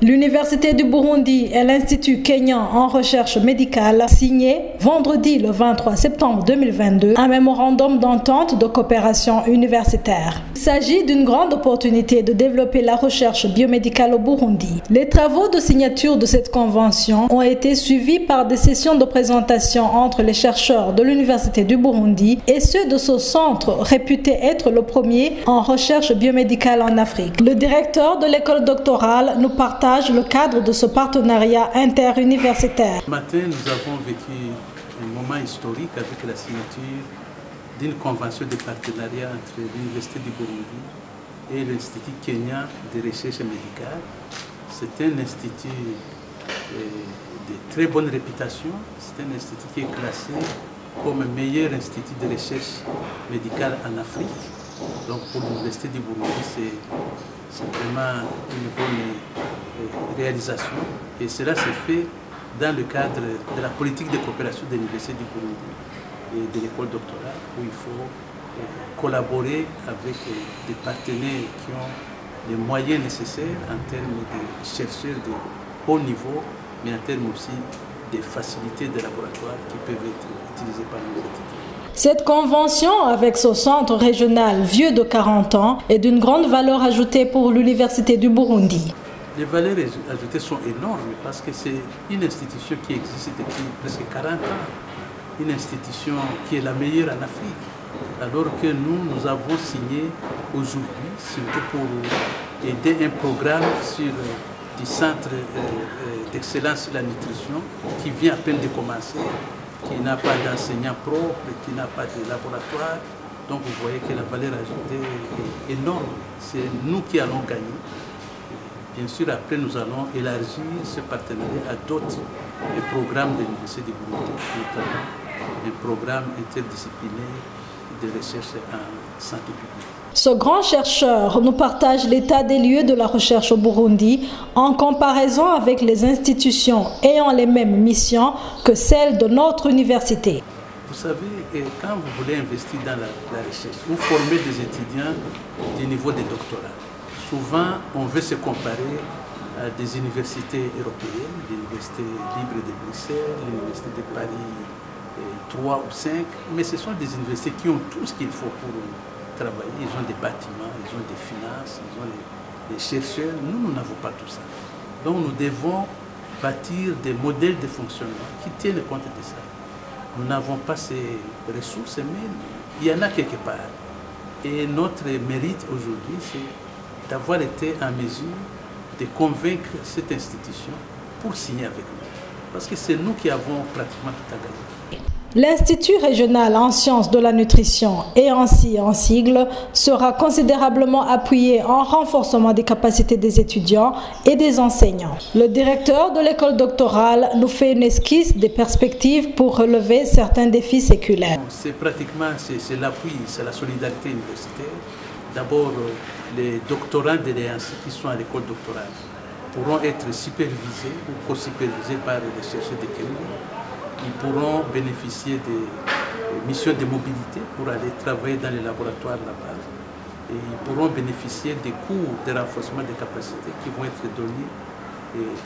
L'Université du Burundi et l'Institut kenyan en recherche médicale signé vendredi le 23 septembre 2022 un mémorandum d'entente de coopération universitaire. Il s'agit d'une grande opportunité de développer la recherche biomédicale au Burundi. Les travaux de signature de cette convention ont été suivis par des sessions de présentation entre les chercheurs de l'Université du Burundi et ceux de ce centre réputé être le premier en recherche biomédicale en Afrique. Le directeur de l'école doctorale nous partage le cadre de ce partenariat interuniversitaire. Ce matin, nous avons vécu un moment historique avec la signature d'une convention de partenariat entre l'Université du Burundi et l'Institut kenyan de recherche médicale. C'est un institut de très bonne réputation. C'est un institut qui est classé comme le meilleur institut de recherche médicale en Afrique. Donc pour l'Université du Burundi, c'est vraiment une bonne réalisation. Et cela s'est fait dans le cadre de la politique de coopération de l'Université du Burundi et de l'école doctorale, où il faut collaborer avec des partenaires qui ont les moyens nécessaires en termes de chercheurs de haut niveau, mais en termes aussi des facilités de laboratoire qui peuvent être utilisées par nos étudiants. Cette convention, avec ce centre régional vieux de 40 ans, est d'une grande valeur ajoutée pour l'Université du Burundi. Les valeurs ajoutées sont énormes parce que c'est une institution qui existe depuis presque 40 ans. Une institution qui est la meilleure en Afrique. Alors que nous avons signé aujourd'hui, surtout pour aider un programme du centre d'excellence sur la nutrition qui vient à peine de commencer, qui n'a pas d'enseignants propres, qui n'a pas de laboratoire. Donc vous voyez que la valeur ajoutée est énorme. C'est nous qui allons gagner. Bien sûr, après nous allons élargir ce partenariat à d'autres programmes de l'Université du Burundi, notamment un programme interdisciplinaire de recherche en santé publique. Ce grand chercheur nous partage l'état des lieux de la recherche au Burundi en comparaison avec les institutions ayant les mêmes missions que celles de notre université. Vous savez, quand vous voulez investir dans la recherche, vous formez des étudiants du niveau des doctorats. Souvent, on veut se comparer à des universités européennes, l'Université libre de Bruxelles, l'Université de Paris 3 ou 5, mais ce sont des universités qui ont tout ce qu'il faut pour travailler. Ils ont des bâtiments, ils ont des finances, ils ont les chercheurs. Nous n'avons pas tout ça. Donc nous devons bâtir des modèles de fonctionnement qui tiennent compte de ça. Nous n'avons pas ces ressources, mais il y en a quelque part. Et notre mérite aujourd'hui, c'est d'avoir été en mesure de convaincre cette institution pour signer avec nous. Parce que c'est nous qui avons pratiquement tout à gagner. L'Institut régional en sciences de la nutrition et ainsi en sigle sera considérablement appuyé en renforcement des capacités des étudiants et des enseignants. Le directeur de l'école doctorale nous fait une esquisse des perspectives pour relever certains défis séculaires. C'est pratiquement l'appui, c'est la solidarité universitaire. D'abord, les doctorants de l'ENSI qui sont à l'école doctorale pourront être supervisés ou co-supervisés par les chercheurs de Kenya. Ils pourront bénéficier des missions de mobilité pour aller travailler dans les laboratoires là-bas. Et ils pourront bénéficier des cours de renforcement des capacités qui vont être donnés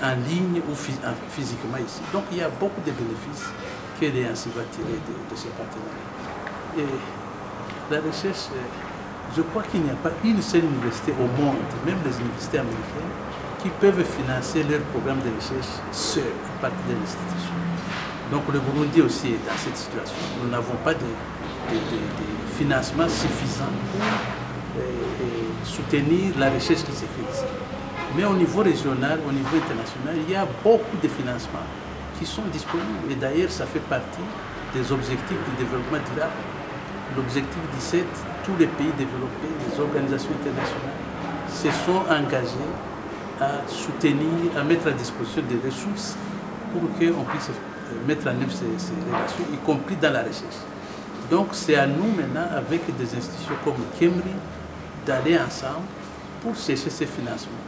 en ligne ou physiquement ici. Donc il y a beaucoup de bénéfices que l'ENSI va tirer de ce partenariat. Et la recherche, je crois qu'il n'y a pas une seule université au monde, même les universités américaines, qui peuvent financer leur programme de recherche seules à partir de l'institution. Donc le Burundi aussi est dans cette situation. Nous n'avons pas de financement suffisant pour soutenir la recherche qui se fait ici. Mais au niveau régional, au niveau international, il y a beaucoup de financements qui sont disponibles. Et d'ailleurs, ça fait partie des objectifs du développement durable. L'objectif 17, tous les pays développés, les organisations internationales se sont engagés à soutenir, à mettre à disposition des ressources pour qu'on puisse mettre en œuvre ces relations, y compris dans la recherche. Donc c'est à nous maintenant, avec des institutions comme KEMRI, d'aller ensemble pour chercher ces financements.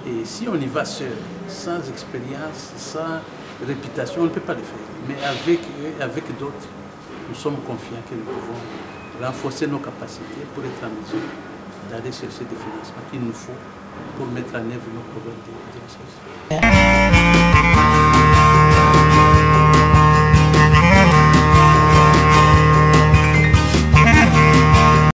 Et si on y va seul, sans expérience, sans réputation, on ne peut pas le faire. Mais avec d'autres, nous sommes confiants que nous pouvons renforcer nos capacités pour être en mesure d'aller chercher des financements qu'il nous faut pour mettre en œuvre nos programmes de recherche. universitaires.